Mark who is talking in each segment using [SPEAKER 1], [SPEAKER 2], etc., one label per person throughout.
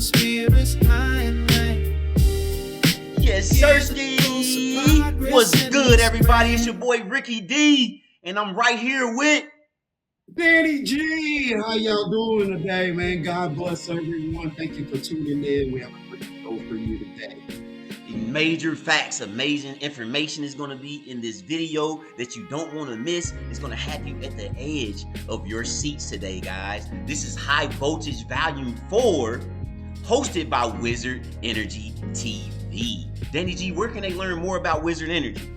[SPEAKER 1] spirits high and high.
[SPEAKER 2] Yes, Sirski. What's good, everybody? It's your boy Ricky D, and I'm right here with
[SPEAKER 3] Danny G. How y'all doing today, man? God bless everyone. Thank you for tuning in. We have a great show for you today.
[SPEAKER 2] Major facts. Amazing information is going to be in this video that you don't want to miss. It's going to have you at the edge of your seats today, guys. This is High Voltage Volume 4, hosted by Wizard Energy TV. Danny G, where can they learn more about Wizard Energy?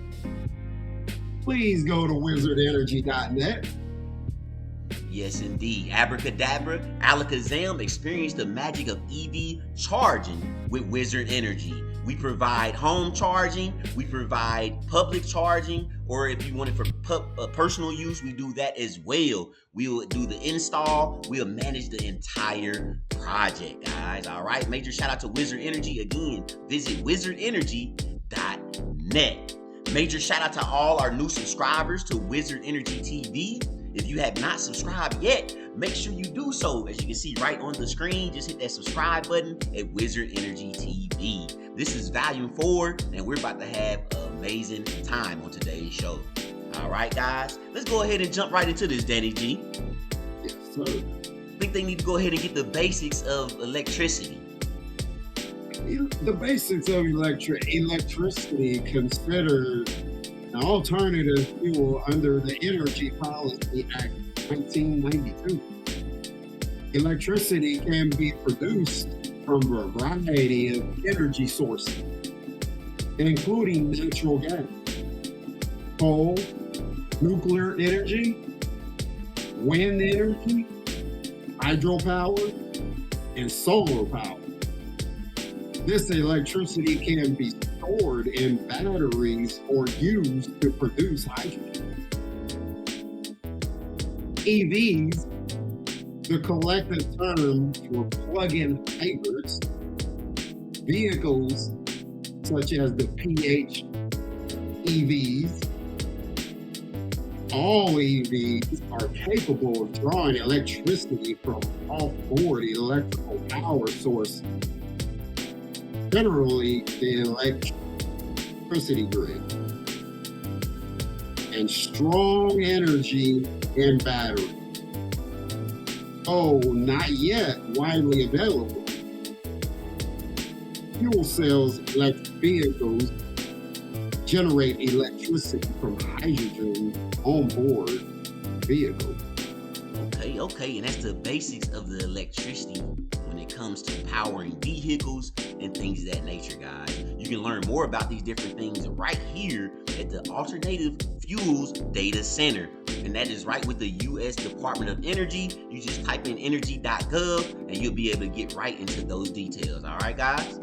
[SPEAKER 3] Please go to wizardenergy.net.
[SPEAKER 2] Yes, indeed. Abracadabra, alakazam, experience the magic of EV charging with Wizard Energy. We provide home charging, we provide public charging, or if you want it for personal use, we do that as well. We will do the install, we'll manage the entire project, guys. All right, major shout out to Wizard Energy. Again, visit wizardenergy.net. Major shout out to all our new subscribers to Wizard Energy TV. If you have not subscribed yet, make sure you do so. As you can see right on the screen, just hit that subscribe button at Wizard Energy TV. This is Volume 4, and we're about to have an amazing time on today's show. All right, guys, let's go ahead and jump right into this, Danny G.
[SPEAKER 3] Yes, sir.
[SPEAKER 2] I think they need to go ahead and get the basics of electricity.
[SPEAKER 3] The basics of electricity considered an alternative fuel under the Energy Policy Act 1992. Electricity can be produced from a variety of energy sources, including natural gas, coal, nuclear energy, wind energy, hydropower, and solar power. This electricity can be stored in batteries or used to produce hydrogen. EVs, the collective term for plug-in hybrids, vehicles such as the PHEVs, all EVs are capable of drawing electricity from off-board electrical power sources, generally the electricity grid, and strong energy in batteries. Oh, not yet widely available. Fuel cells electric vehicles generate electricity from hydrogen on-board vehicles.
[SPEAKER 2] Okay, and that's the basics of the electricity when it comes to powering vehicles and things of that nature, guys. You can learn more about these different things right here at the Alternative Fuels Data Center. And that is right with the U.S. Department of Energy. You just type in energy.gov and you'll be able to get right into those details. All right, guys?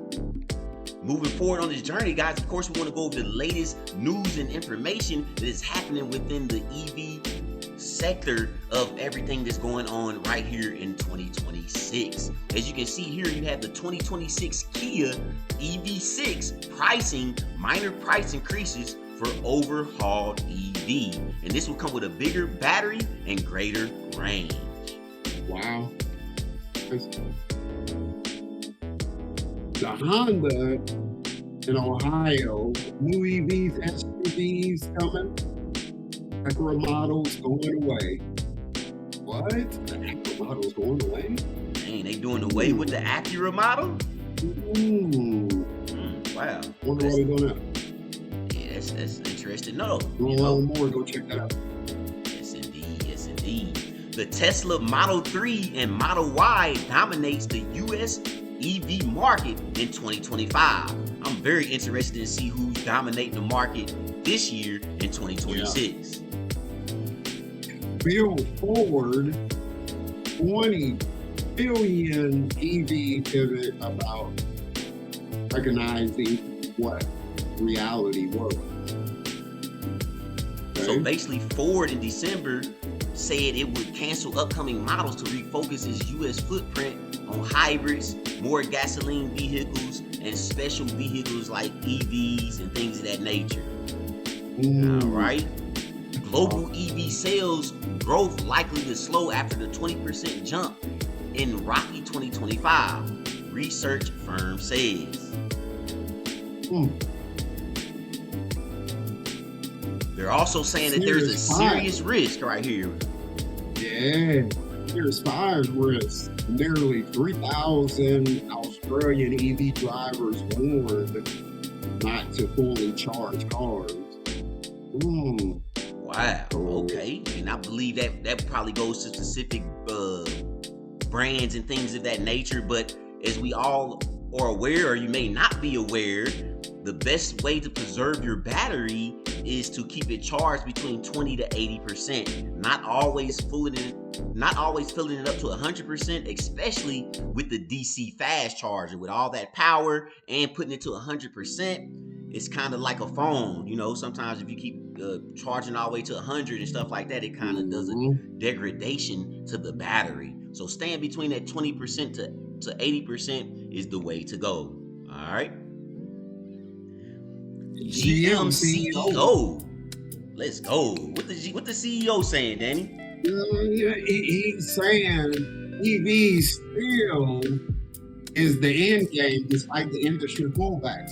[SPEAKER 2] Moving forward on this journey, guys, of course, we want to go over the latest news and information that is happening within the EV sector of everything that's going on right here in 2026. As you can see here, you have the 2026 Kia EV6 pricing, minor price increases for overhauled EV. And this will come with a bigger battery and greater range.
[SPEAKER 3] Wow. The Honda in Ohio, new EVs, SUVs coming. Acura models going away. What? The Acura model's going away?
[SPEAKER 2] Dang, they doing away with the Acura model? Wow.
[SPEAKER 3] Wonder why they doing that.
[SPEAKER 2] Yeah, that's interesting. No.
[SPEAKER 3] You want to learn more? Go check that out.
[SPEAKER 2] Yes, indeed. The Tesla Model 3 and Model Y dominates the U.S. EV market in 2025. I'm very interested to see who's dominating the market this year in 2026.
[SPEAKER 3] Build forward 20 billion EV pivot about recognizing what reality was. Okay?
[SPEAKER 2] So basically, Ford in December said it would cancel upcoming models to refocus its U.S. footprint on hybrids, more gasoline vehicles, and special vehicles like EVs and things of that nature. All right. Global EV sales growth likely to slow after the 20% jump in rocky 2025. research firm says.
[SPEAKER 3] Hmm.
[SPEAKER 2] They're also saying that there's a serious risk right here.
[SPEAKER 3] Yeah, here's 5 risks. Nearly 3,000 Australian EV drivers warned not to fully charge cars.
[SPEAKER 2] Wow. Okay. And I believe that probably goes to specific brands and things of that nature. But as we all are aware, or you may not be aware, the best way to preserve your battery is to keep it charged between 20 to 80%. Not always filling it up to 100%, especially with the DC fast charger. With all that power and putting it to 100%, it's kind of like a phone. You know, sometimes if you keep charging all the way to 100 and stuff like that, it kind of does a degradation to the battery. So staying between that 20% to 80% is the way to go. All right. GM CEO. Let's go. What the CEO saying, Danny?
[SPEAKER 3] He's saying EV still is the end game despite the industry pullback.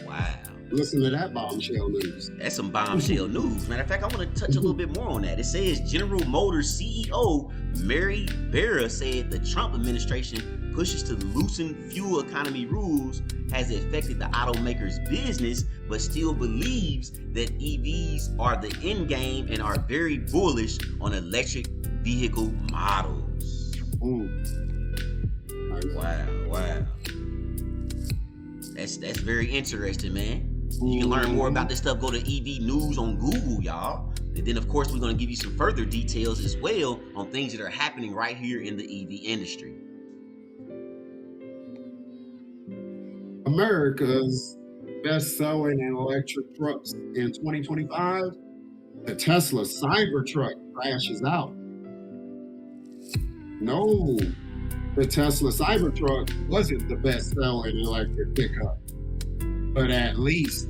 [SPEAKER 2] Wow.
[SPEAKER 3] Listen to that bombshell news.
[SPEAKER 2] That's some bombshell news. Matter of fact, I want to touch a little bit more on that. It says General Motors CEO Mary Barra said the Trump administration pushes to loosen fuel economy rules has affected the automaker's business, but still believes that EVs are the end game and are very bullish on electric vehicle models. Wow. That's very interesting, man. You can learn more about this stuff. Go to EV News on Google, y'all. And then, of course, we're going to give you some further details as well on things that are happening right here in the EV industry.
[SPEAKER 3] America's best-selling electric trucks in 2025, the Tesla Cybertruck crashes out. No, the Tesla Cybertruck wasn't the best-selling electric pickup, but at least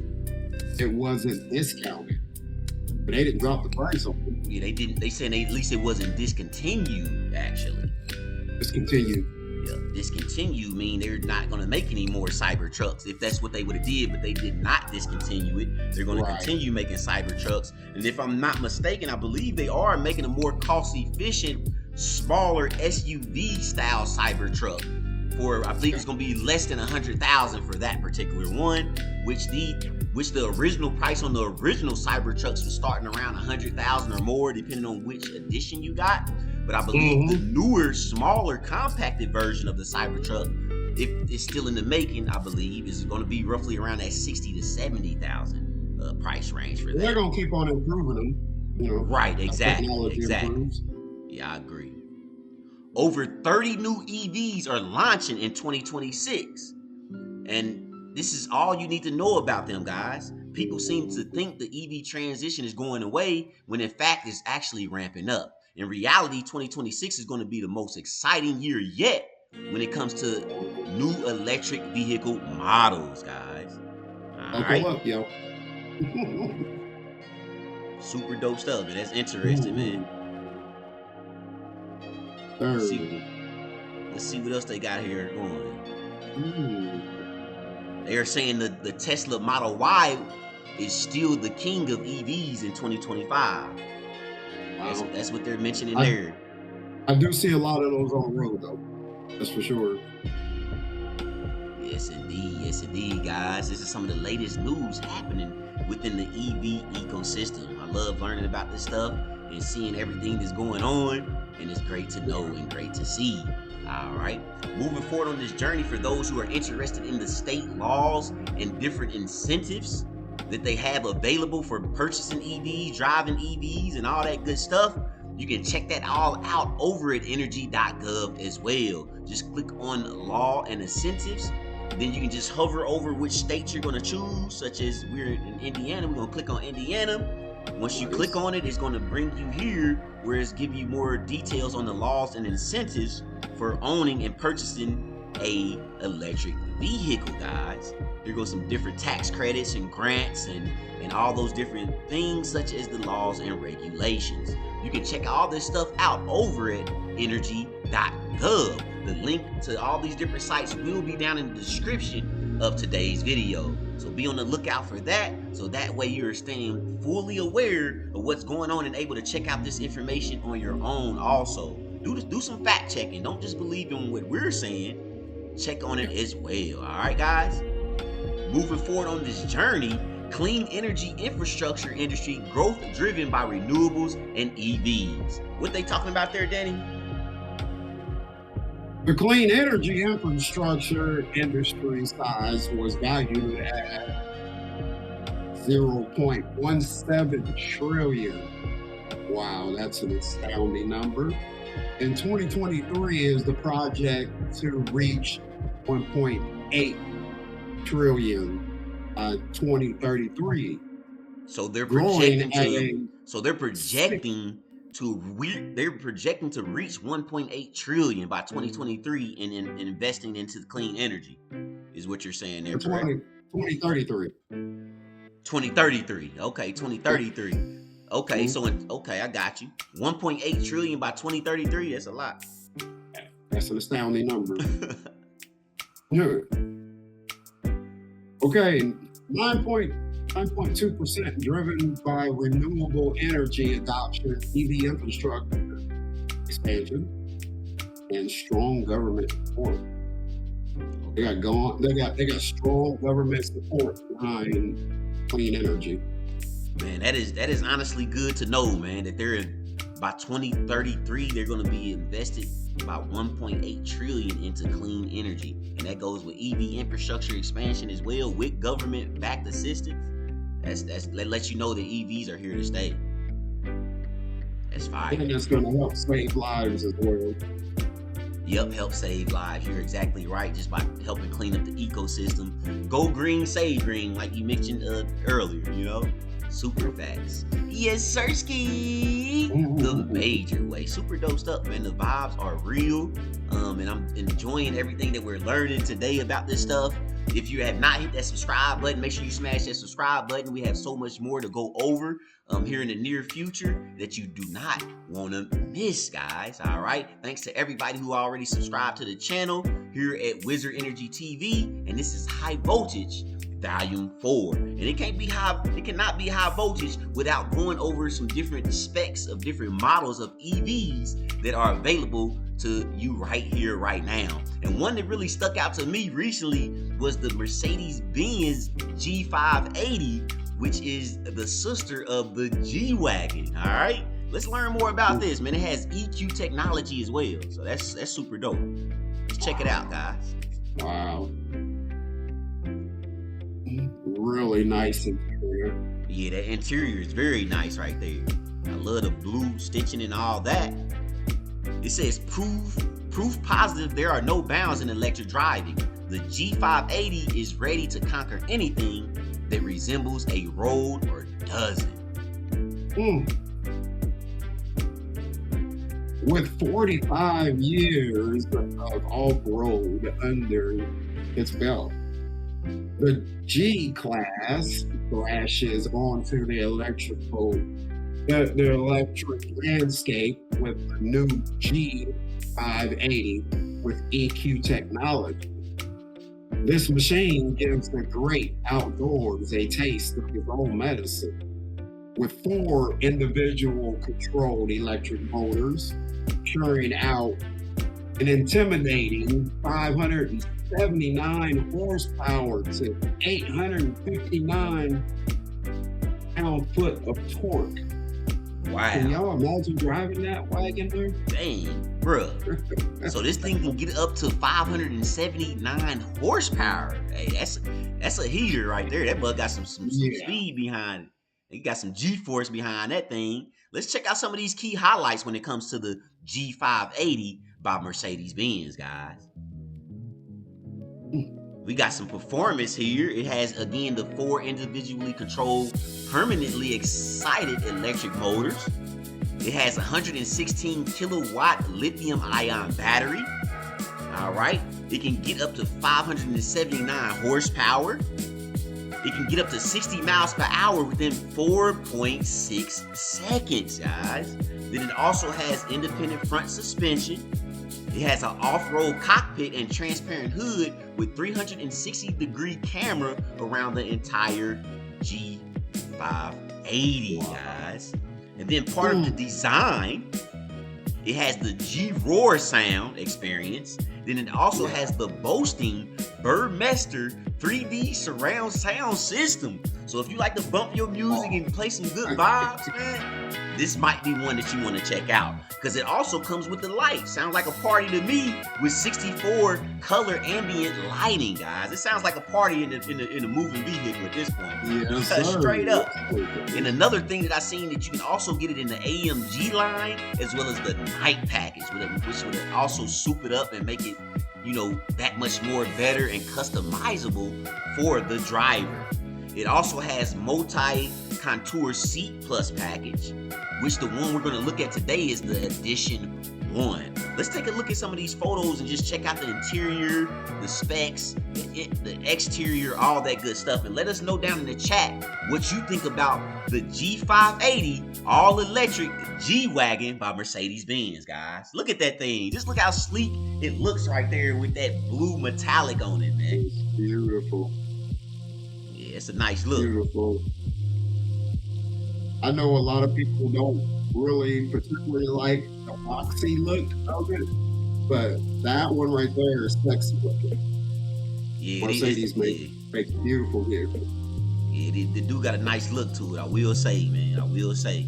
[SPEAKER 3] it wasn't discounted. But they didn't drop the price on it.
[SPEAKER 2] Yeah, they didn't. They said at least it wasn't discontinued, actually.
[SPEAKER 3] Discontinued.
[SPEAKER 2] Yeah, discontinue mean they're not going to make any more Cybertrucks if that's what they would have did, but they did not discontinue it. They're going to continue making Cybertrucks. And if I'm not mistaken, I believe they are making a more cost-efficient, smaller SUV style Cybertruck. For I believe it's going to be less than $100,000 for that particular one, which the original price on the original Cybertrucks was starting around $100,000 or more, depending on which edition you got. But I believe the newer, smaller, compacted version of the Cybertruck, if it's still in the making, I believe, is going to be roughly around that $60,000 to $70,000 price range for that.
[SPEAKER 3] They're going to keep on improving them, you know.
[SPEAKER 2] Right, exactly.
[SPEAKER 3] Improves.
[SPEAKER 2] Yeah, I agree. Over 30 new EVs are launching in 2026. And this is all you need to know about them, guys. People seem to think the EV transition is going away when in fact it's actually ramping up. In reality, 2026 is going to be the most exciting year yet when it comes to new electric vehicle models, guys. All right.
[SPEAKER 3] Up, yo.
[SPEAKER 2] Super dope stuff, man. That's interesting, man. Let's see what else they got here going. They are saying that the Tesla Model Y is still the king of EVs in 2025. Wow. That's what they're mentioning there.
[SPEAKER 3] I do see a lot of those on the road, though. That's for sure.
[SPEAKER 2] Yes, indeed, guys. This is some of the latest news happening within the EV ecosystem. I love learning about this stuff and seeing everything that's going on, and it's great to know and great to see. All right, moving forward on this journey, for those who are interested in the state laws and different incentives that they have available for purchasing EVs, driving EVs, and all that good stuff, you can check that all out over at energy.gov as well. Just click on law and incentives. Then you can just hover over which state you're going to choose, such as we're in Indiana. We're going to click on Indiana. Once you click on it, it's going to bring you here, where it's give you more details on the laws and incentives for owning and purchasing a electric vehicle, guys. Here goes some different tax credits and grants and all those different things, such as the laws and regulations. You can check all this stuff out over at energy.gov. The link to all these different sites will be down in the description of today's video. So be on the lookout for that, so that way you're staying fully aware of what's going on and able to check out this information on your own also. Do some fact checking. Don't just believe in what we're saying. Check on it as well. All right, guys? Moving forward on this journey, clean energy infrastructure industry growth driven by renewables and EVs. What they talking about there, Danny?
[SPEAKER 3] The clean energy infrastructure industry size was valued at $0.17 trillion. Wow, that's an astounding number. In 2023 is the project to reach 1.8 trillion 2033.
[SPEAKER 2] So they're
[SPEAKER 3] Growing
[SPEAKER 2] projecting they're projecting to reach 1.8 trillion by 2023 and investing into clean energy is what you're saying there, correct?
[SPEAKER 3] 2033.
[SPEAKER 2] 2033. Okay, 2033. Okay, so I got you. 1.8 trillion by 2033. That's a lot.
[SPEAKER 3] That's an astounding number. Yeah. Okay, 9.2% driven by renewable energy adoption, EV infrastructure expansion, and strong government support. They got strong government support behind clean energy.
[SPEAKER 2] Man, that is honestly good to know, man, that by 2033 they're going to be invested about 1.8 trillion into clean energy, and that goes with EV infrastructure expansion as well with government backed assistance. That lets you know that EVs are here to stay. That's fine.
[SPEAKER 3] And that's going to help save lives as well.
[SPEAKER 2] Yep, help save lives. You're exactly right. Just by helping clean up the ecosystem. Go green, save green, like you mentioned earlier, you know? Super facts. Yes, Sirski. The major way. Super dosed up, man. The vibes are real. And I'm enjoying everything that we're learning today about this stuff. If you have not hit that subscribe button, make sure you smash that subscribe button. We have so much more to go over here in the near future that you do not want to miss, guys. All right. Thanks to everybody who already subscribed to the channel here at Wizard Energy TV. And this is High Voltage Volume 4. And it cannot be high voltage without going over some different specs of different models of EVs that are available to you right here, right now. And one that really stuck out to me recently was the Mercedes-Benz G580, which is the sister of the G-Wagon. All right, let's learn more about this, man. It has EQ technology as well, so that's super dope. Let's check it out, guys.
[SPEAKER 3] Wow. Really nice interior.
[SPEAKER 2] Yeah, that interior is very nice right there. I love the blue stitching and all that. It says proof positive there are no bounds in electric driving. The G580 is ready to conquer anything that resembles a road or doesn't.
[SPEAKER 3] With 45 years of off-road under its belt, the G-Class crashes onto the electric landscape with the new G580 with EQ technology. This machine gives the great outdoors a taste of its own medicine. With 4 individual controlled electric motors churning out an intimidating 579 horsepower to 859 pound-foot of torque.
[SPEAKER 2] Wow.
[SPEAKER 3] Can y'all imagine driving that wagon there?
[SPEAKER 2] Dang, bruh. So this thing can get up to 579 horsepower. Hey, that's a heater right there. That bug got some speed behind it. It got some G-force behind that thing. Let's check out some of these key highlights when it comes to the G580 by Mercedes-Benz, guys. We got some performance here. It has, again, the 4 individually controlled, permanently excited electric motors. It has a 116 kilowatt lithium ion battery. All right. It can get up to 579 horsepower. It can get up to 60 miles per hour within 4.6 seconds, guys. Then it also has independent front suspension. It has an off-road cockpit and transparent hood with 360-degree camera around the entire G580, guys. And then part of the design, it has the G-Roar sound experience. Then it also has the boasting Burmester 3D surround sound system. So if you like to bump your music and play some good vibes, man, this might be one that you want to check out. Because it also comes with the light. Sounds like a party to me with 64 color ambient lighting, guys. It sounds like a party in a moving vehicle at this point.
[SPEAKER 3] Yeah,
[SPEAKER 2] straight up. And another thing that I seen that you can also get it in the AMG line as well as the night package, which would also soup it up and make it, you know, that much more better and customizable for the driver. It also has multi-contour seat plus package, which the one we're going to look at today is the Edition 1. Let's take a look at some of these photos and just check out the interior, the specs, the exterior, all that good stuff. And let us know down in the chat what you think about the G580 all-electric G-Wagon by Mercedes-Benz, guys. Look at that thing. Just look how sleek it looks right there with that blue metallic on it, man.
[SPEAKER 3] It's beautiful.
[SPEAKER 2] Yeah, it's a nice look.
[SPEAKER 3] Beautiful. I know a lot of people don't really particularly like the boxy look of it, but that one right there is sexy looking.
[SPEAKER 2] Yeah,
[SPEAKER 3] Mercedes makes beautiful vehicles.
[SPEAKER 2] Yeah, the dude got a nice look to it. I will say, man. I will say.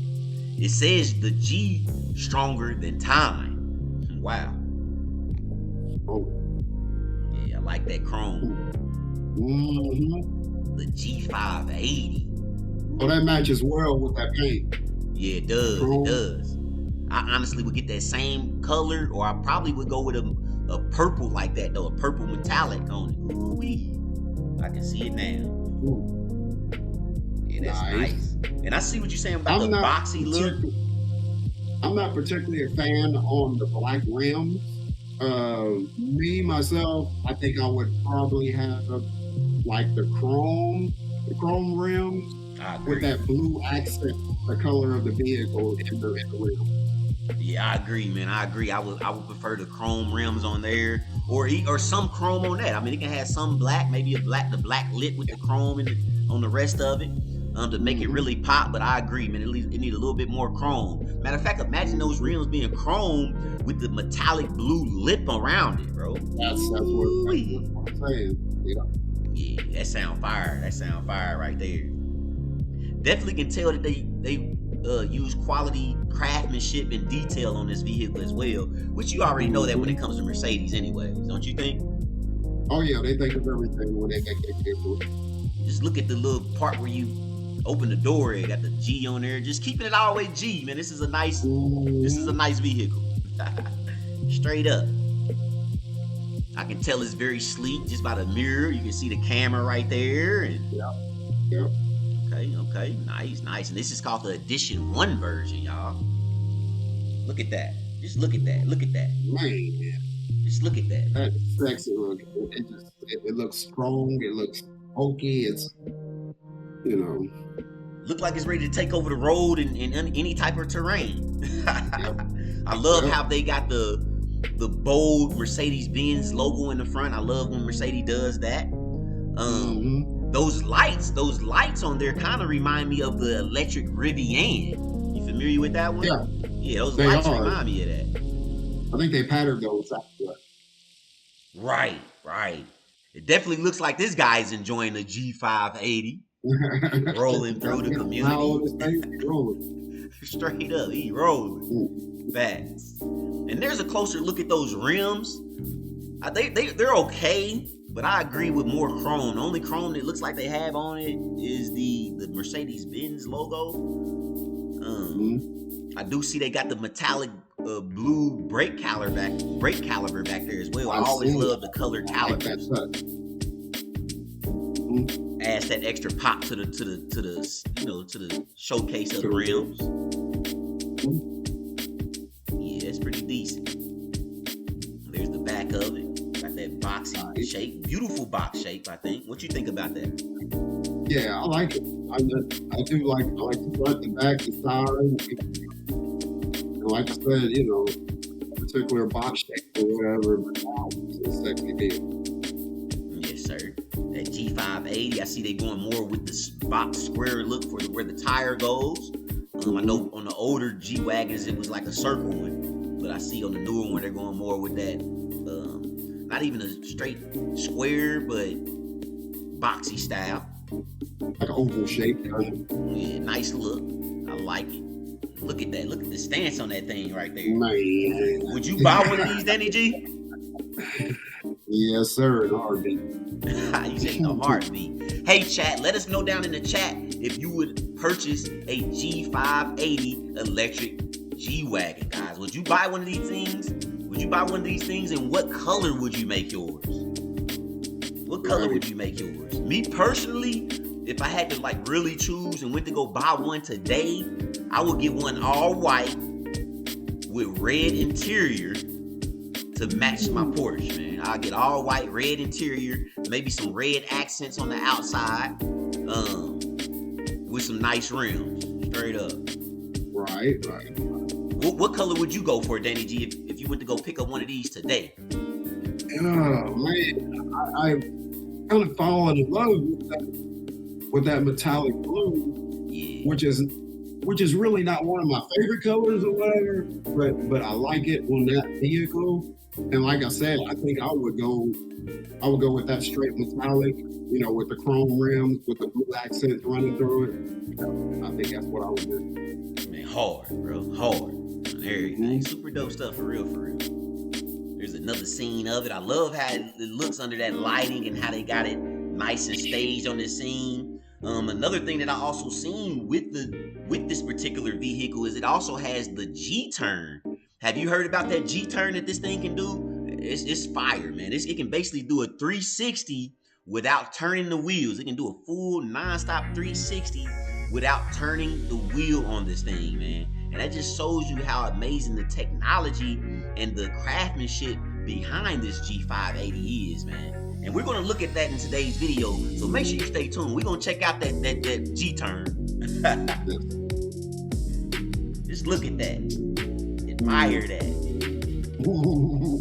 [SPEAKER 2] It says the G stronger than time. Wow.
[SPEAKER 3] Oh.
[SPEAKER 2] Yeah, I like that chrome.
[SPEAKER 3] Mm-hmm.
[SPEAKER 2] The G580.
[SPEAKER 3] Well, that matches well with that paint.
[SPEAKER 2] Yeah, it does. It does. I honestly would get that same color, or I probably would go with a purple like that, though. A purple metallic on it. Ooh-wee. I can see it now.
[SPEAKER 3] Ooh.
[SPEAKER 2] Yeah, that's nice. And I see what you're saying about the boxy look.
[SPEAKER 3] I'm not particularly a fan on the black rims. Me, myself, I think I would probably have like the chrome rims with that blue accent, the color of the vehicle in the rim.
[SPEAKER 2] Yeah, I agree, man. I agree. I would prefer the chrome rims on there, or some chrome on that. I mean, it can have some black, maybe the black lit with the chrome on the rest of it, to make it really pop. But I agree, man. It need a little bit more chrome. Matter of fact, imagine those rims being chrome with the metallic blue lip around it, bro.
[SPEAKER 3] That's what I'm saying. Yeah.
[SPEAKER 2] Yeah, that sound fire. That sound fire right there. Definitely can tell that they use quality craftsmanship and detail on this vehicle as well, which you already know that when it comes to Mercedes anyways, don't you think?
[SPEAKER 3] Oh yeah, they think of everything when they make their vehicle.
[SPEAKER 2] Just look at the little part where you open the door, it got the G on there. Just keeping it all the way G, man. This is a nice vehicle. Straight up. I can tell it's very sleek just by the mirror. You can see the camera right there. And
[SPEAKER 3] yeah.
[SPEAKER 2] Okay. Nice. And this is called the Edition 1 version, y'all. Look at that. Just look at that.
[SPEAKER 3] Man.
[SPEAKER 2] Just look at that.
[SPEAKER 3] That's sexy looking. It looks strong. It looks bulky. It's,
[SPEAKER 2] look like it's ready to take over the road in any type of terrain.
[SPEAKER 3] Yep.
[SPEAKER 2] I love how they got the bold Mercedes-Benz logo in the front. I love when Mercedes does that. Those lights on there kind of remind me of the electric Rivian. You familiar with that one? Yeah, those lights remind me of that.
[SPEAKER 3] I think they patterned those after.
[SPEAKER 2] Right. It definitely looks like this guy's enjoying the G580. Rolling through the community. Straight up, he rolling. Facts. And there's a closer look at those rims. They're okay, but I agree with more chrome. The only chrome that looks like they have on it is the Mercedes-Benz logo. I do see they got the metallic blue brake caliper back there as well. I always love the colored calipers. Adds that extra pop to the showcase of the rims. Yeah, it's pretty decent. There's the back of it. Got that boxy shape, beautiful box shape. I think. What you think about that?
[SPEAKER 3] Yeah, I like it. I do like the front, the back, the side. And like I said, particular box shape or whatever, but wow, it's a sexy vehicle.
[SPEAKER 2] Yes, sir. That G580, I see they going more with the box square look for where the tire goes. I know on the older G wagons it was like a circle one, but I see on the newer one they're going more with that, not even a straight square, but boxy style.
[SPEAKER 3] Like an oval shape version.
[SPEAKER 2] Yeah, nice look. I like it. Look at that. Look at the stance on that thing right there.
[SPEAKER 3] Man.
[SPEAKER 2] Would you buy one of these, Danny G?
[SPEAKER 3] Yes, sir. In heartbeat.
[SPEAKER 2] You said in a heartbeat. Hey, chat, let us know down in the chat if you would purchase a G580 electric G-Wagon, guys. Would you buy one of these things? Would you buy one of these things, and what color would you make yours? What color would you make yours? Me personally, if I had to like really choose and went to go buy one today, I would get one all white with red interior to match my Porsche, man. I'll get all white, red interior, maybe some red accents on the outside, with some nice rims, straight up.
[SPEAKER 3] Right.
[SPEAKER 2] What color would you go for, Danny G, if you went to go pick up one of these today?
[SPEAKER 3] Oh man, I've kind of fallen in love with that metallic blue,
[SPEAKER 2] Yeah.
[SPEAKER 3] which is really not one of my favorite colors or whatever, but I like it on that vehicle. And like I said, I think I would go with that straight metallic, with the chrome rims, with the blue accents running through it. I think that's what I would do.
[SPEAKER 2] Man, hard, bro, hard. Everything. Super dope stuff, for real, for real. There's another scene of it. I love how it looks under that lighting and how they got it nice and staged on this scene. Another thing that I also seen with this particular vehicle is it also has the G-turn. Have you heard about that G-turn that this thing can do? It's fire, man. It can basically do a 360 without turning the wheels. It can do a full non-stop 360 without turning the wheel on this thing, man. And that just shows you how amazing the technology and the craftsmanship behind this G580 is, man. And we're gonna look at that in today's video, so make sure you stay tuned. We're gonna check out that G-turn. Just look at that. Admire that.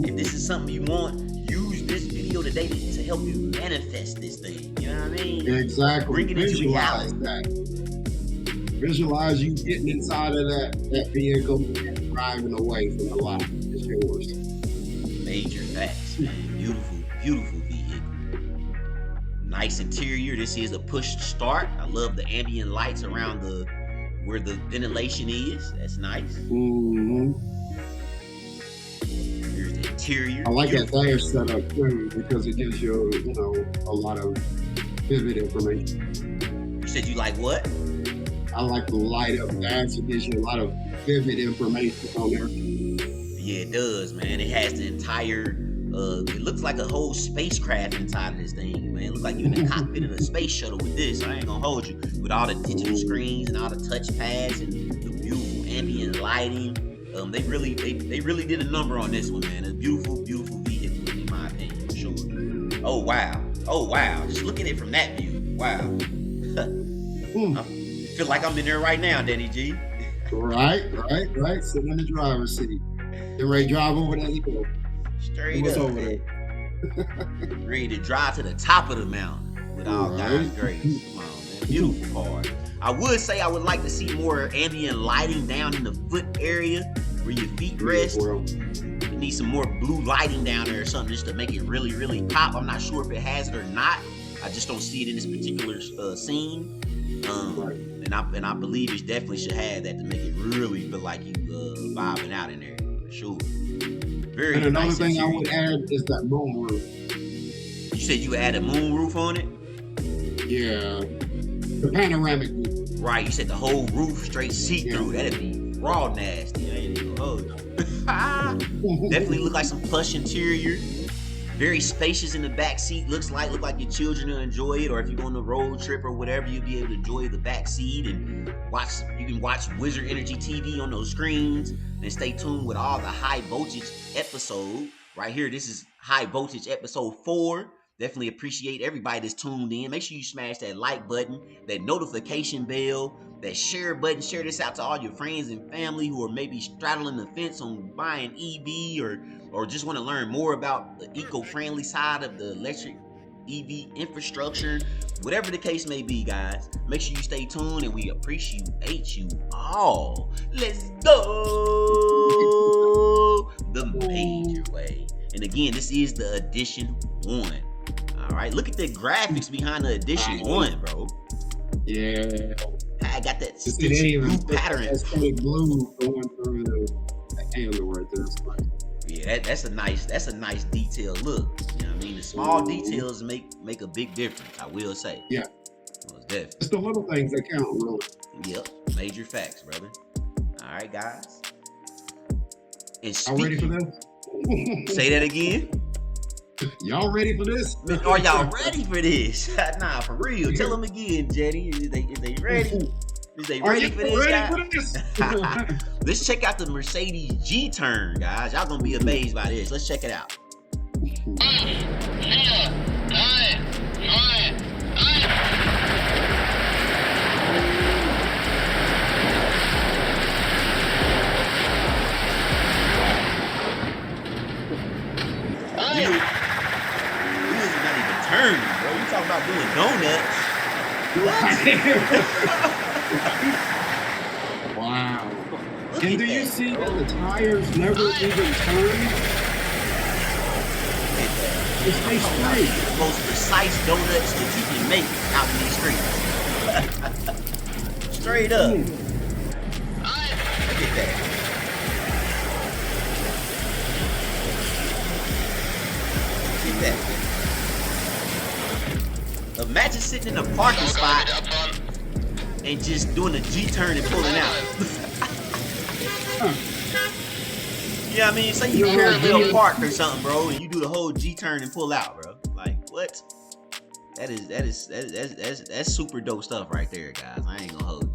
[SPEAKER 2] If this is something you want, use this video today to help you manifest this thing. You know what I mean?
[SPEAKER 3] Exactly.
[SPEAKER 2] Bring it into
[SPEAKER 3] Visualize
[SPEAKER 2] reality.
[SPEAKER 3] that. Visualize you getting inside of that vehicle and driving away from the lot. It's yours.
[SPEAKER 2] Major facts, man. Beautiful vehicle. Nice interior. This is a push start. I love the ambient lights around where the ventilation is. That's nice.
[SPEAKER 3] Mm-hmm.
[SPEAKER 2] Here's the interior.
[SPEAKER 3] I like that dash setup too because it gives you, a lot of vivid information.
[SPEAKER 2] You said you like what?
[SPEAKER 3] I like the light up dash. It gives you a lot of vivid information on there.
[SPEAKER 2] Yeah, it does, man. It has the entire, it looks like a whole spacecraft inside of this thing, man. It looks like you're in the cockpit of a space shuttle with this. I ain't gonna hold you. With all the digital screens and all the touch pads and the beautiful ambient lighting. They really did a number on this one, man. A beautiful vehicle, in my opinion, for sure. Oh wow. Just look at it from that view. Wow. I feel like I'm in there right now, Danny G.
[SPEAKER 3] Right. Sitting in the driver's seat. Get ready to drive over there.
[SPEAKER 2] Straight
[SPEAKER 3] What's
[SPEAKER 2] up,
[SPEAKER 3] over
[SPEAKER 2] man.
[SPEAKER 3] there?
[SPEAKER 2] Ready to drive to the top of the mountain with all God's grace. Come on, man. Beautiful car. I would say I would like to see more ambient lighting down in the foot area where your feet rest. You need some more blue lighting down there or something just to make it really, really pop. I'm not sure if it has it or not. I just don't see it in this particular scene. And I believe it definitely should have that to make it really feel like you vibing out in there. For sure. Very
[SPEAKER 3] And another
[SPEAKER 2] nice
[SPEAKER 3] thing
[SPEAKER 2] interior.
[SPEAKER 3] I would add is that moon roof.
[SPEAKER 2] You said you add a moon roof on it?
[SPEAKER 3] Yeah. The panoramic view.
[SPEAKER 2] Right, you said the whole roof straight see-through.
[SPEAKER 3] Yeah.
[SPEAKER 2] That'd be raw nasty. I ain't even gonna hold you. Definitely look like some plush interior. Very spacious in the back seat. Look like your children will enjoy it, or if you go on a road trip or whatever, you'll be able to enjoy the back seat and you can watch Wizard Energy TV on those screens and stay tuned with all the high voltage episode. Right here, this is high voltage episode 4. Definitely appreciate everybody that's tuned in. Make sure you smash that like button, that notification bell, that share button. Share this out to all your friends and family who are maybe straddling the fence on buying EV, or just want to learn more about the eco-friendly side of the electric EV infrastructure. Whatever the case may be, guys, make sure you stay tuned, and we appreciate you all. Let's go the major way. And again, this is the edition 1. All right, look at the graphics behind the edition 1, bro.
[SPEAKER 3] Yeah.
[SPEAKER 2] I got that
[SPEAKER 3] It ain't even
[SPEAKER 2] blue pattern.
[SPEAKER 3] aesthetic blue going through the handle right there. It's like,
[SPEAKER 2] Yeah, that's a nice detail look. You know what I mean? The small details make a big difference, I will say.
[SPEAKER 3] yeah.
[SPEAKER 2] Most definitely.
[SPEAKER 3] It's the little things that count, really.
[SPEAKER 2] Yep, major facts, brother. All right, guys. And
[SPEAKER 3] Y'all ready for this?
[SPEAKER 2] Say that again.
[SPEAKER 3] Y'all ready for this?
[SPEAKER 2] Are y'all ready for this? Nah, for real. Tell them again, Jenny. Is they ready? Is they ready for this, guys? Let's check out the Mercedes G-Turn, guys. Y'all gonna be amazed by this. Let's check it out.
[SPEAKER 4] 5, 4, 3,
[SPEAKER 2] Wheels are not even turning, bro. You talking about doing donuts?
[SPEAKER 3] Wow. And do you see that the tires never even turn? They stay straight.
[SPEAKER 2] The most precise donuts that you can make out in these streets. Straight up. Look at that. Look at that. Imagine sitting in a parking spot and just doing a G-turn and pulling out. Yeah, I mean, say you parallel parked or something, bro, and you do the whole G-turn and pull out, bro. Like, what? That's super dope stuff right there, guys. I ain't gonna hold you.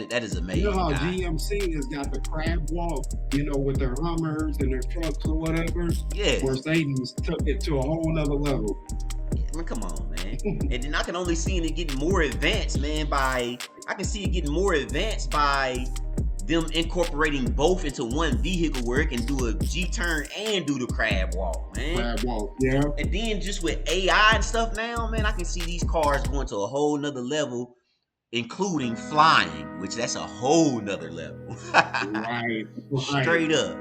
[SPEAKER 2] That is amazing.
[SPEAKER 3] You know how
[SPEAKER 2] guys.
[SPEAKER 3] GMC has got the crab walk, with their Hummers and their trucks or whatever?
[SPEAKER 2] Yeah.
[SPEAKER 3] Mercedes took it to a whole nother level.
[SPEAKER 2] I mean, come on, man. And then I can only see it getting more advanced, man, by them incorporating both into one vehicle where it can do a G-turn and do the crab walk, man.
[SPEAKER 3] Crab walk, yeah.
[SPEAKER 2] And then just with AI and stuff now, man, I can see these cars going to a whole nother level, including flying, which that's a whole nother level.
[SPEAKER 3] Right.
[SPEAKER 2] Straight up.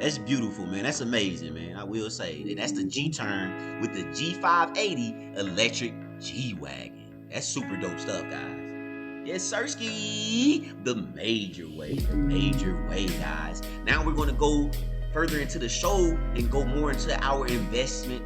[SPEAKER 2] That's beautiful, man. That's amazing, man. I will say that that's the G-turn with the G580 electric G-Wagon. That's super dope stuff, guys. Yes, Sirski. The major way, guys. Now we're going to go further into the show and go more into our investment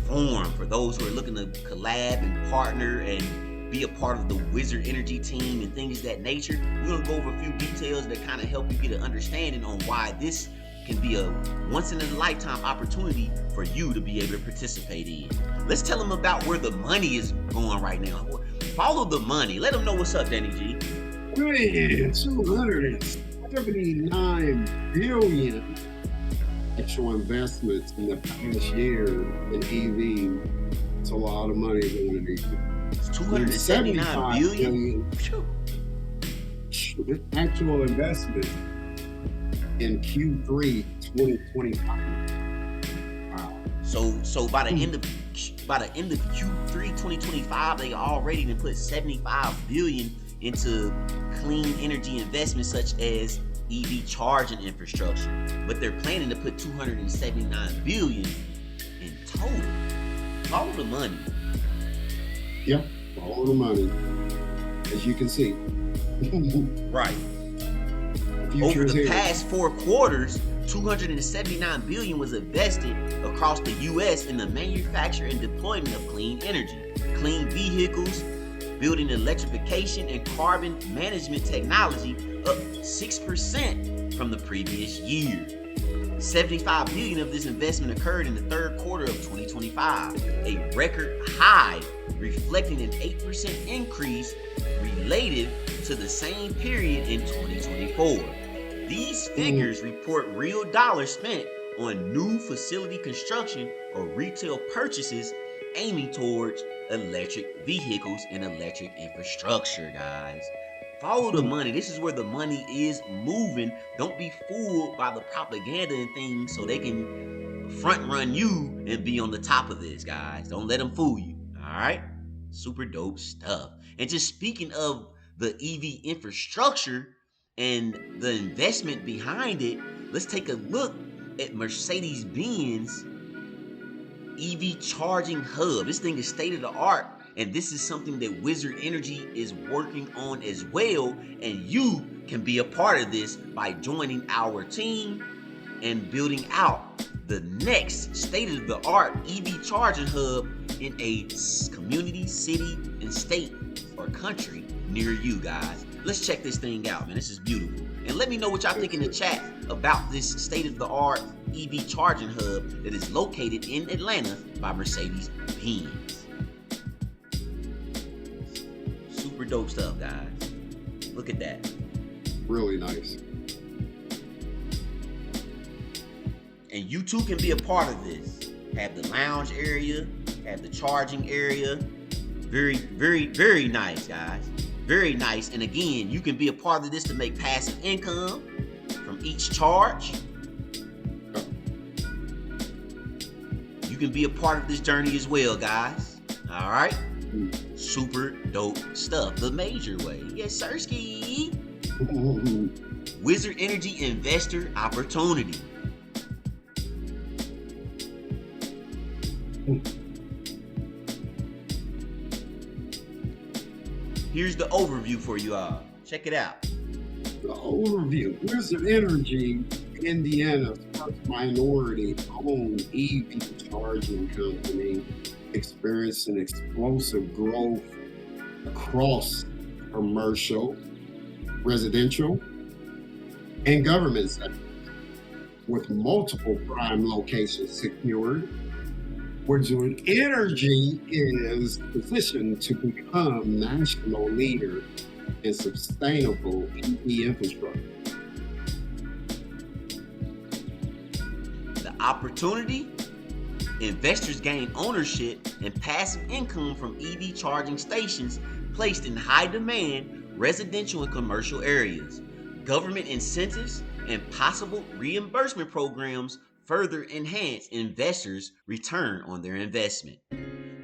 [SPEAKER 2] form for those who are looking to collab and partner and be a part of the Wizard Energy team and things of that nature. We're going to go over a few details that kind of help you get an understanding on why this can be a once-in-a-lifetime opportunity for you to be able to participate in. Let's tell them about where the money is going right now. Follow the money. Let them know what's up, Danny G.
[SPEAKER 3] $279 billion actual investments in the past year in EV. It's a lot of money going into
[SPEAKER 2] It's 279 billion.
[SPEAKER 3] Actual investment in Q3 2025. Wow.
[SPEAKER 2] So by the end of Q3 2025, they already done put 75 billion into clean energy investments such as EV charging infrastructure. But they're planning to put 279 billion in total. Follow the money.
[SPEAKER 3] Yep, follow the money. As you can see.
[SPEAKER 2] Right. Over the past 4 quarters, 279 billion was invested across the U.S. in the manufacture and deployment of clean energy, clean vehicles, building electrification and carbon management technology, up 6% from the previous year. 75 billion of this investment occurred in the third quarter of 2025, a record high, reflecting an 8% increase relative to the same period in 2024. These figures report real dollars spent on new facility construction or retail purchases aiming towards electric vehicles and electric infrastructure, guys. Follow the money. This is where the money is moving. Don't be fooled by the propaganda and things so they can front run you and be on the top of this, guys. Don't let them fool you. All right? Super dope stuff. And just speaking of the EV infrastructure and the investment behind it, let's take a look at Mercedes-Benz EV charging hub. This thing is state of the art, and this is something that Wizard Energy is working on as well. And you can be a part of this by joining our team and building out the next state of the art EV charging hub in a community, city, and state or country near you, guys. Let's check this thing out, man. This is beautiful. And let me know what y'all think in the chat about this state-of-the-art EV charging hub that is located in Atlanta by Mercedes-Benz. Super dope stuff, guys. Look at that.
[SPEAKER 3] Really nice.
[SPEAKER 2] And you too can be a part of this. Have the lounge area, have the charging area. Very, very, very nice, guys. Very nice. And again, you can be a part of this to make passive income from each charge. You can be a part of this journey as well, guys. All right. Super dope stuff. The major way. Yes, sirski. Wizard Energy Investor Opportunity. Here's the overview for you all. Check it out.
[SPEAKER 3] The overview. Wizard Energy, Indiana's first minority-owned EV charging company, experienced an explosive growth across commercial, residential, and government sectors, with multiple prime locations secured. Wizard Energy is positioned to become national leader in sustainable EV infrastructure.
[SPEAKER 2] The opportunity: investors gain ownership and passive income from EV charging stations placed in high demand residential and commercial areas. Government incentives and possible reimbursement programs further enhance investors' return on their investment.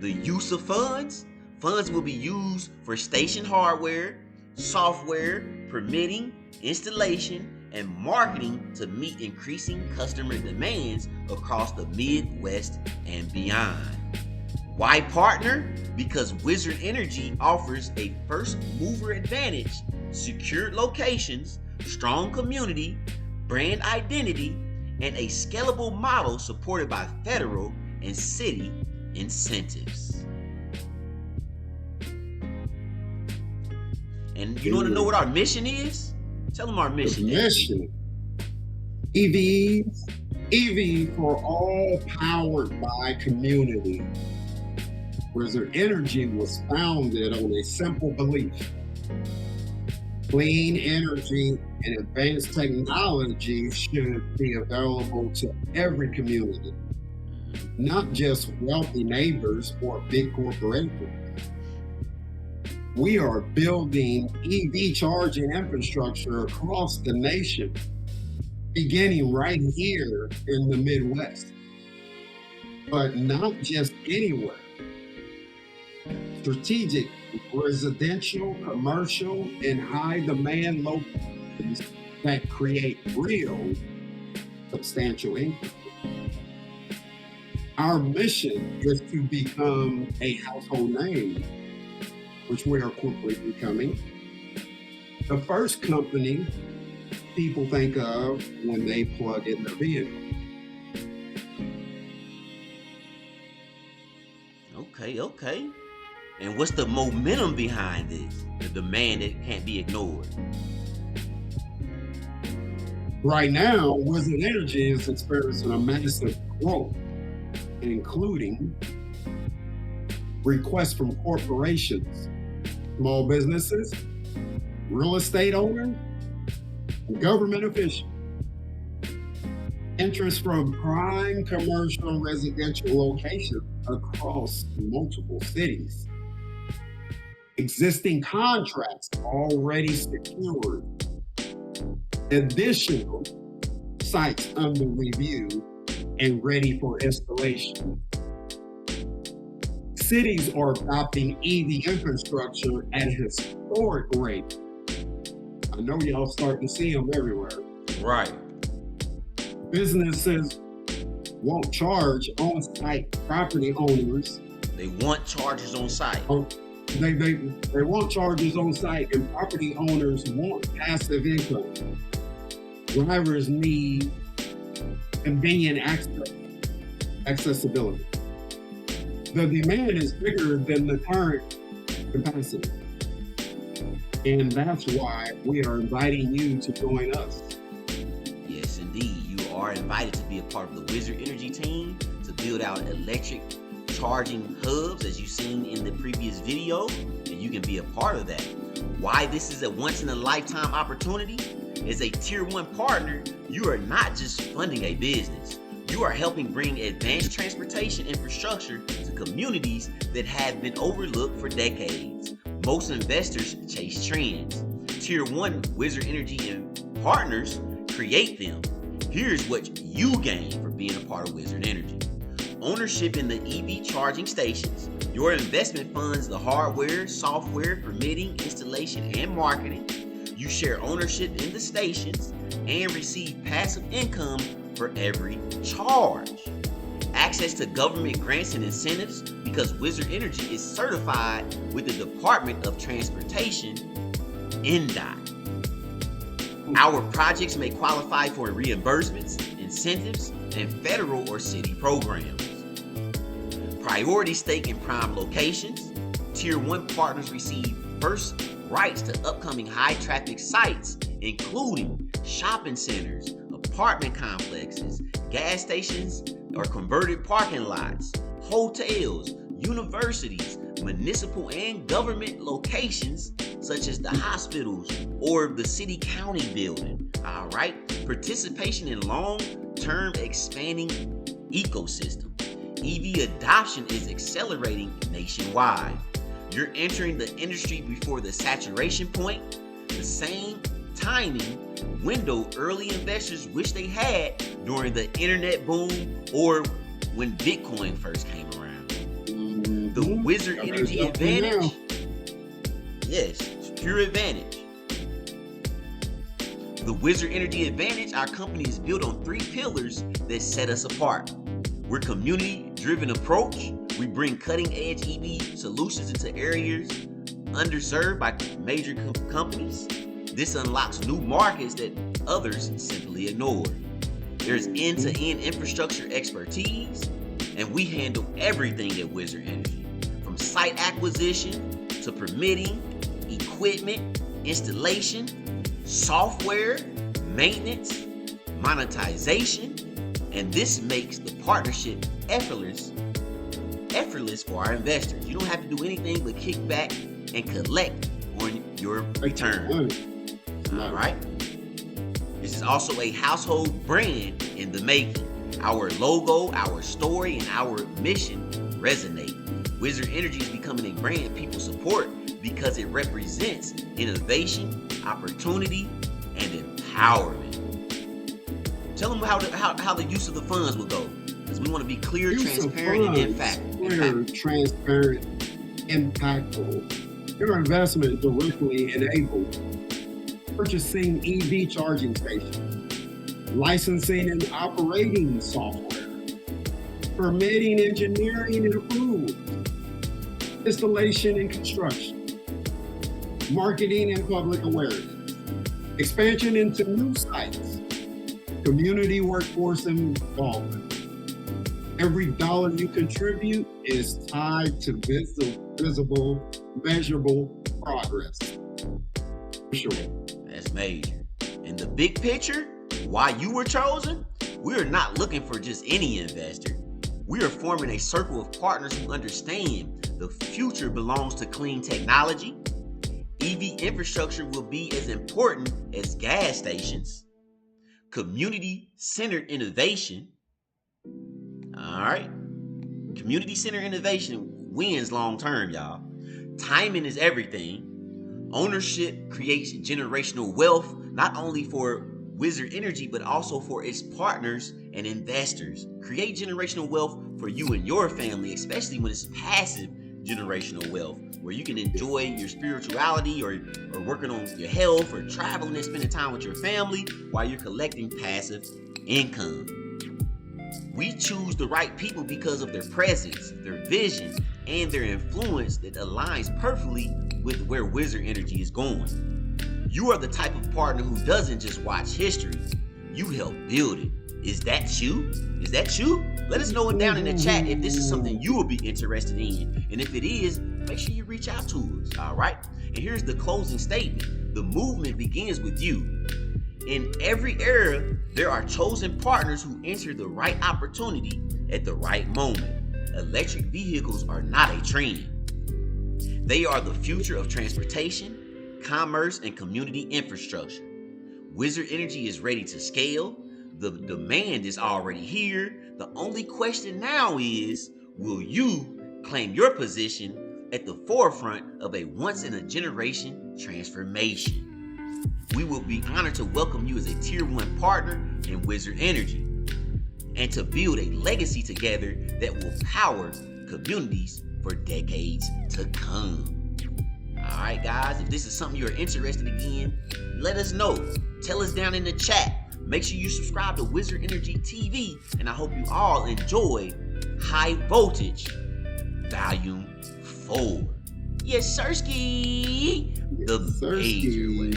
[SPEAKER 2] The use of funds will be used for station hardware, software, permitting, installation, and marketing to meet increasing customer demands across the Midwest and beyond. Why partner? Because Wizard Energy offers a first mover advantage, secured locations, strong community, brand identity, and a scalable model supported by federal and city incentives. And you want to know what our mission is? Tell them our mission.
[SPEAKER 3] The mission: EVs, EV for all, powered by community. Wizard Energy was founded on a simple belief: clean energy and advanced technology should be available to every community, not just wealthy neighbors or big corporations. We are building EV charging infrastructure across the nation, beginning right here in the Midwest. But not just anywhere. Strategic residential, commercial, and high demand locations that create real substantial income. Our mission is to become a household name, which we are quickly becoming. The first company people think of when they plug in their vehicle.
[SPEAKER 2] Okay. And what's the momentum behind this? The demand that can't be ignored.
[SPEAKER 3] Right now, Wizard Energy is experiencing a massive growth, including requests from corporations, small businesses, real estate owners, and government officials. Interest from prime commercial and residential locations across multiple cities. Existing contracts already secured. Additional sites under review and ready for installation. Cities are adopting EV infrastructure at a historic rate. I know y'all starting to see them everywhere.
[SPEAKER 2] Right.
[SPEAKER 3] Businesses won't charge on-site property owners.
[SPEAKER 2] They want chargers on site.
[SPEAKER 3] They want chargers on site, and property owners want passive income. Drivers need convenient accessibility. The demand is bigger than the current capacity. And that's why we are inviting you to join us.
[SPEAKER 2] Yes, indeed. You are invited to be a part of the Wizard Energy team to build out electric charging hubs, as you've seen in the previous video, and you can be a part of that. Why this is a once-in-a-lifetime opportunity? As a Tier 1 partner, you are not just funding a business. You are helping bring advanced transportation infrastructure to communities that have been overlooked for decades. Most investors chase trends. Tier 1 Wizard Energy and partners create them. Here's what you gain for being a part of Wizard Energy. Ownership in the EV charging stations. Your investment funds the hardware, software, permitting, installation, and marketing. You share ownership in the stations and receive passive income for every charge. Access to government grants and incentives because Wizard Energy is certified with the Department of Transportation, NDOT. Our projects may qualify for reimbursements, incentives, and federal or city programs. Priority stake in prime locations. Tier 1 partners receive first rights to upcoming high traffic sites, including shopping centers, apartment complexes, gas stations or converted parking lots, hotels, universities, municipal and government locations such as the hospitals or the city county building. All right. Participation in long-term expanding ecosystem. EV adoption is accelerating nationwide. You're entering the industry before the saturation point, the same timing window early investors wish they had during the internet boom or when Bitcoin first came around. The Wizard Energy advantage. Yes, pure advantage. The Wizard Energy advantage, our company is built on 3 pillars that set us apart. We're community-driven approach. We bring cutting-edge EV solutions into areas underserved by major companies. This unlocks new markets that others simply ignore. There's end-to-end infrastructure expertise, and we handle everything at Wizard Energy, from site acquisition to permitting, equipment, installation, software, maintenance, monetization, and this makes the partnership effortless for our investors. You don't have to do anything but kick back and collect on your return. All right. This is also a household brand in the making. Our logo, our story, and our mission resonate. Wizard Energy is becoming a brand people support because it represents innovation, opportunity, and empowerment. Tell them how the use of the funds will go, because we want to be clear, transparent, and
[SPEAKER 3] transparent, impactful. Your investment directly enabled purchasing EV charging stations, licensing and operating software, permitting, engineering and approvals, installation and construction, marketing and public awareness, expansion into new sites, community workforce involvement. Every dollar you contribute is tied to visible, measurable progress. For sure.
[SPEAKER 2] That's major. In the big picture, why you were chosen, we're not looking for just any investor. We are forming a circle of partners who understand the future belongs to clean technology. EV infrastructure will be as important as gas stations. Community-centered innovation. All right. Community-centered innovation wins long term, y'all. Timing is everything. Ownership creates generational wealth, not only for Wizard Energy, but also for its partners and investors. Create generational wealth for you and your family, especially when it's passive generational wealth, where you can enjoy your spirituality or working on your health or traveling and spending time with your family while you're collecting passive income. We choose the right people because of their presence, their vision, and their influence that aligns perfectly with where Wizard Energy is going. You are the type of partner who doesn't just watch history, you help build it. Is that you? Is that you? Let us know it down in the chat if this is something you will be interested in. And if it is, make sure you reach out to us, all right? And here's the closing statement. The movement begins with you. In every era, there are chosen partners who enter the right opportunity at the right moment. Electric vehicles are not a trend. They are the future of transportation, commerce, and community infrastructure. Wizard Energy is ready to scale. The demand is already here. The only question now is, will you claim your position at the forefront of a once-in-a-generation transformation? We will be honored to welcome you as a Tier 1 partner in Wizard Energy and to build a legacy together that will power communities for decades to come. All right, guys, if this is something you're interested in, let us know. Tell us down in the chat. Make sure you subscribe to Wizard Energy TV, and I hope you all enjoy High Voltage Volume 4. Yes, Sirski! The major way.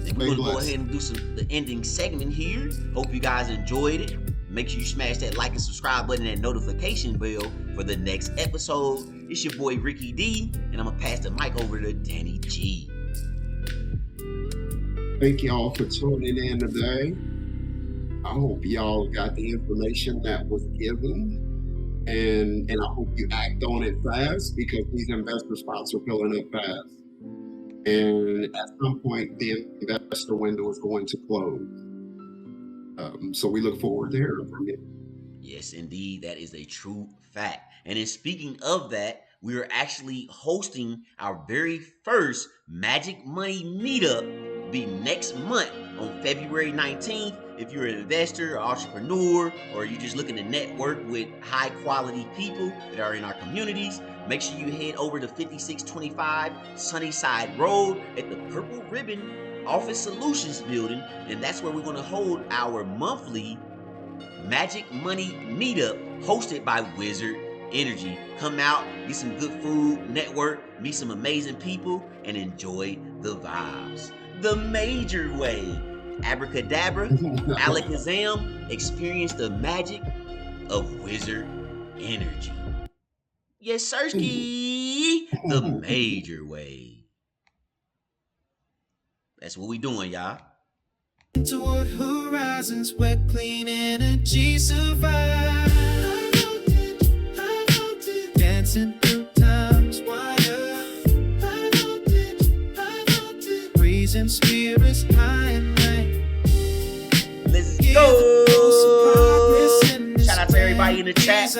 [SPEAKER 2] And we're going to go ahead and do the ending segment here. Hope you guys enjoyed it. Make sure you smash that like and subscribe button and notification bell for the next episode. It's your boy Rickie D, and I'm going to pass the mic over to Danny G.
[SPEAKER 3] Thank y'all for tuning in today. I hope y'all got the information that was given, and I hope you act on it fast, because these investor spots are filling up fast. And at some point, the investor window is going to close. So we look forward to hearing from you.
[SPEAKER 2] Yes, indeed. That is a true fact. And in speaking of that, we are actually hosting our very first Magic Money Meetup. Be next month on February 19th. If you're an investor or entrepreneur, or you're just looking to network with high quality people that are in our communities, make sure you head over to 5625 Sunnyside Road at the Purple Ribbon Office Solutions building, and that's where we're going to hold our monthly Magic Money Meetup hosted by Wizard Energy. Come out, get some good food, network, meet some amazing people, and enjoy the vibes. The major way. Abracadabra, alakazam, experience the magic of Wizard Energy. Yes, Sirski, the major way. That's what we doing, y'all.
[SPEAKER 1] Toward horizons where clean energy survives. Dancing through time's wire. Raising spirits high and right.
[SPEAKER 2] Let's go! Shout out to everybody in the chat.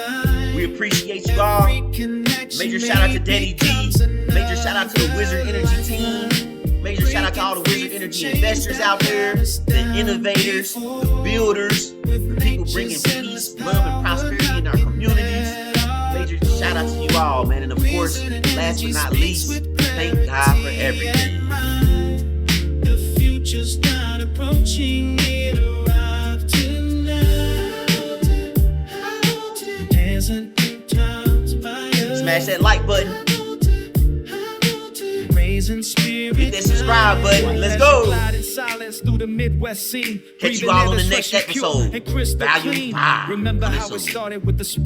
[SPEAKER 2] We appreciate you all. Major shout out to Danny G. Major shout out to the Wizard Energy team. Major shout out to all the Wizard Energy investors out there, the innovators, the builders, the people bringing peace, love, and prosperity in our communities. Major shout out to you all, man. And of course, last but not least, thank God for everything.
[SPEAKER 1] The future's not approaching, it arrived tonight. Dancing through time's fire.
[SPEAKER 2] Smash that like button.
[SPEAKER 1] Hit
[SPEAKER 2] that subscribe button. Let's go.
[SPEAKER 1] Catch
[SPEAKER 2] you all on the next episode. Volume 5.
[SPEAKER 1] Remember how it started with the